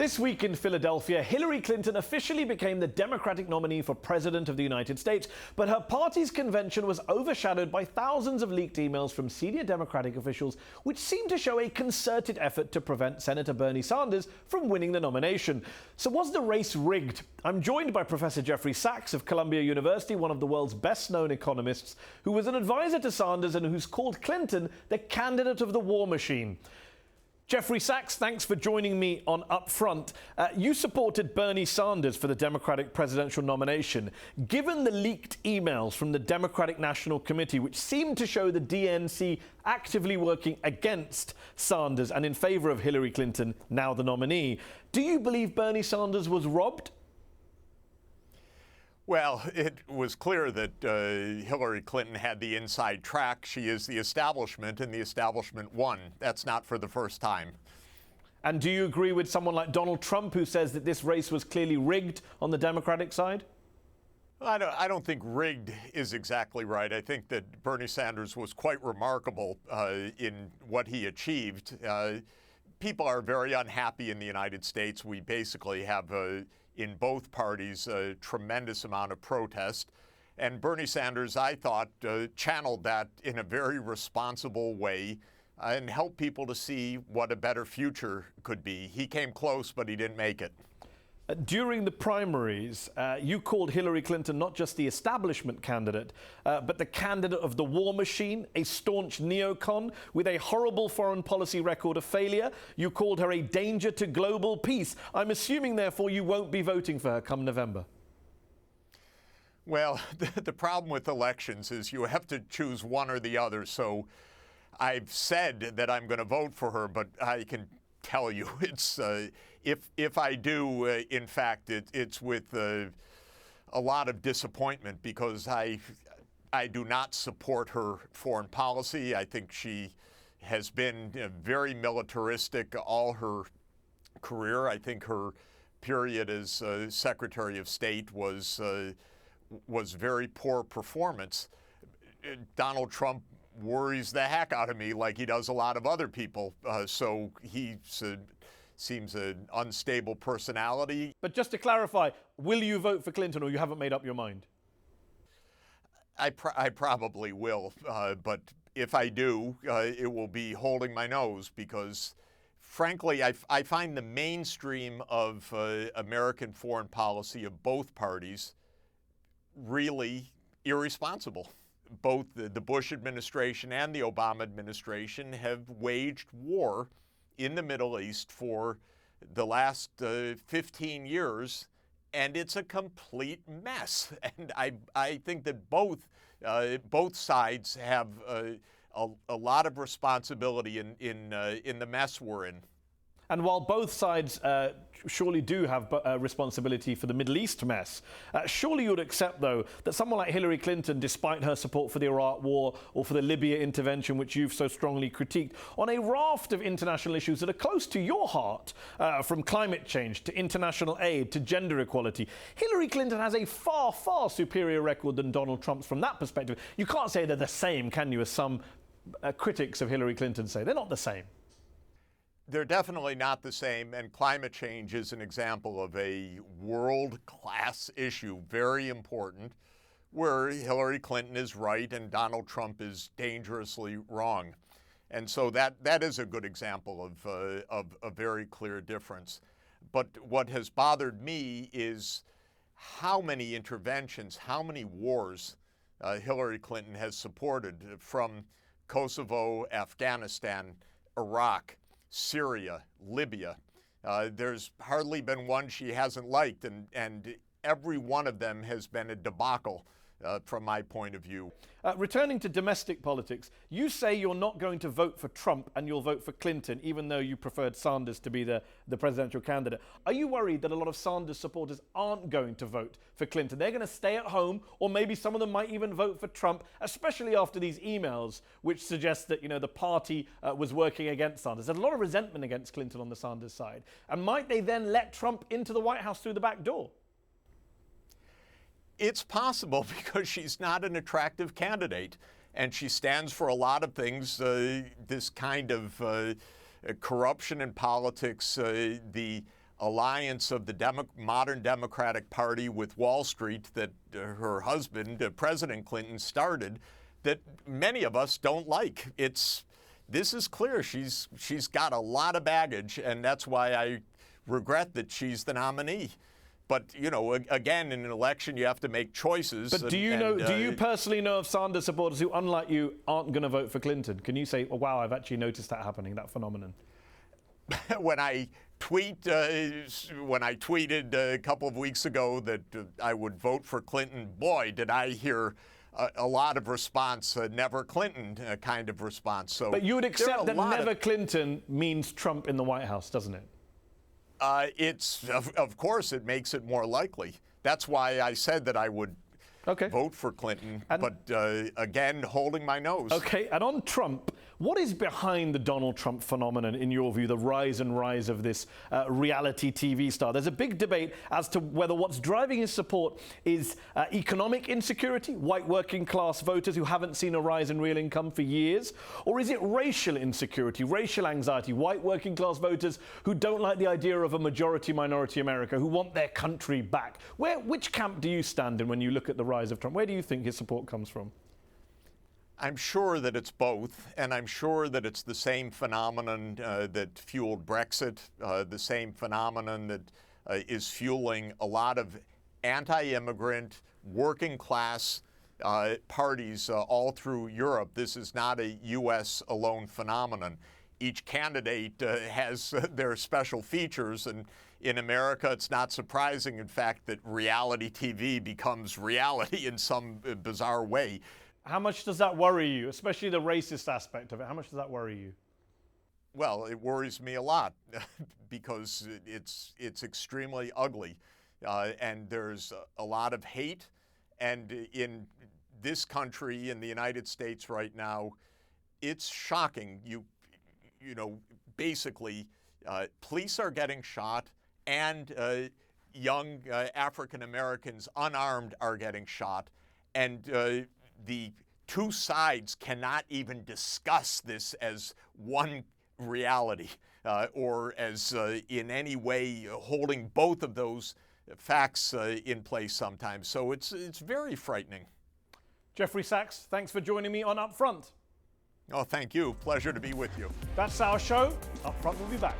This week in Philadelphia, Hillary Clinton officially became the Democratic nominee for President of the United States, but her party's convention was overshadowed by thousands of leaked emails from senior Democratic officials, which seemed to show a concerted effort to prevent Senator Bernie Sanders from winning the nomination. So was the race rigged? I'm joined by Professor Jeffrey Sachs of Columbia University, one of the world's best-known economists, who was an advisor to Sanders and who's called Clinton the candidate of the war machine. Jeffrey Sachs, thanks for joining me on UpFront. You supported Bernie Sanders for the Democratic presidential nomination. Given the leaked emails from the Democratic National Committee, which seemed to show the DNC actively working against Sanders and in favor of Hillary Clinton, now the nominee, do you believe Bernie Sanders was robbed? Well, it was clear that Hillary Clinton had the inside track. She is the establishment, and the establishment won. That's not for the first time. And do you agree with someone like Donald Trump, who says that this race was clearly rigged on the Democratic side? I don't think rigged is exactly right. I think that Bernie Sanders was quite remarkable in what he achieved. People are very unhappy in the United States. We basically have in both parties a tremendous amount of protest. And Bernie Sanders, I thought, channeled that in a very responsible way and helped people to see what a better future could be. He came close, but he didn't make it. During the primaries, you called Hillary Clinton not just the establishment candidate, but the candidate of the war machine, a staunch neocon with a horrible foreign policy record of failure. You called her a danger to global peace. I'm assuming, therefore, you won't be voting for her come November. Well, the problem with elections is you have to choose one or the other. So I've said that I'm going to vote for her, but I can tell you it's if I do, in fact, it's with a lot of disappointment because I do not support her foreign policy. I think she has been very militaristic all her career. I think her period as Secretary of State was very poor performance. Donald Trump worries the heck out of me like he does a lot of other people. So he seems an unstable personality. But just to clarify, will you vote for Clinton or you haven't made up your mind? I probably will. But if I do, it will be holding my nose because, frankly, I find the mainstream of American foreign policy of both parties really irresponsible. Both the Bush administration and the Obama administration have waged war in the Middle East for the last 15 years, and it's a complete mess. And I think that both sides have a lot of responsibility in the mess we're in. And while both sides surely do have responsibility for the Middle East mess, surely you would accept, though, that someone like Hillary Clinton, despite her support for the Iraq War or for the Libya intervention, which you've so strongly critiqued, on a raft of international issues that are close to your heart, from climate change to international aid to gender equality, Hillary Clinton has a far, far superior record than Donald Trump's from that perspective. You can't say they're the same, can you, as some critics of Hillary Clinton say. They're not the same. They're definitely not the same, and climate change is an example of a world-class issue, very important, where Hillary Clinton is right and Donald Trump is dangerously wrong. And so that is a good example of a very clear difference. But what has bothered me is how many interventions, how many wars Hillary Clinton has supported, from Kosovo, Afghanistan, Iraq, Syria, Libya. There's hardly been one she hasn't liked, and every one of them has been a debacle from my point of view. Returning to domestic politics, you say you're not going to vote for Trump and you'll vote for Clinton, even though you preferred Sanders to be the presidential candidate. Are you worried that a lot of Sanders supporters aren't going to vote for Clinton? They're going to stay at home, or maybe some of them might even vote for Trump, especially after these emails, which suggest that, the party was working against Sanders. There's a lot of resentment against Clinton on the Sanders side. And might they then let Trump into the White House through the back door? It's possible because she's not an attractive candidate, and she stands for a lot of things, this kind of corruption in politics, the alliance of the modern Democratic Party with Wall Street that her husband, President Clinton, started that many of us don't like. This is clear. She's got a lot of baggage, and that's why I regret that she's the nominee. But, again, in an election, you have to make choices. But do you personally know of Sanders supporters who, unlike you, aren't going to vote for Clinton? Can you say, oh, wow, I've actually noticed that happening, that phenomenon? When I tweeted a couple of weeks ago that I would vote for Clinton, boy, did I hear a lot of response, never Clinton kind of response. So, but you would accept that never Clinton means Trump in the White House, doesn't it? Of course, it makes it more likely. That's why I said that I would vote for Clinton, but again, holding my nose. Okay, and on Trump, what is behind the Donald Trump phenomenon, in your view, the rise of this reality TV star? There's a big debate as to whether what's driving his support is economic insecurity, white working class voters who haven't seen a rise in real income for years, or is it racial insecurity, racial anxiety, white working class voters who don't like the idea of a majority-minority America, who want their country back? Which camp do you stand in when you look at the rise of Trump? Where do you think his support comes from? I'm sure that it's both, and I'm sure that it's the same phenomenon that fueled Brexit, the same phenomenon that is fueling a lot of anti-immigrant, working-class parties all through Europe. This is not a U.S. alone phenomenon. Each candidate has their special features, and in America, it's not surprising, in fact, that reality TV becomes reality in some bizarre way. How much does that worry you, especially the racist aspect of it? How much does that worry you? Well, it worries me a lot because it's extremely ugly, and there's a lot of hate. And in this country, in the United States right now, it's shocking. Basically, police are getting shot, and young African Americans, unarmed, are getting shot, and the two sides cannot even discuss this as one reality or as in any way holding both of those facts in place sometimes. So it's very frightening. Jeffrey Sachs, thanks for joining me on UpFront. Oh, thank you. Pleasure to be with you. That's our show. UpFront will be back.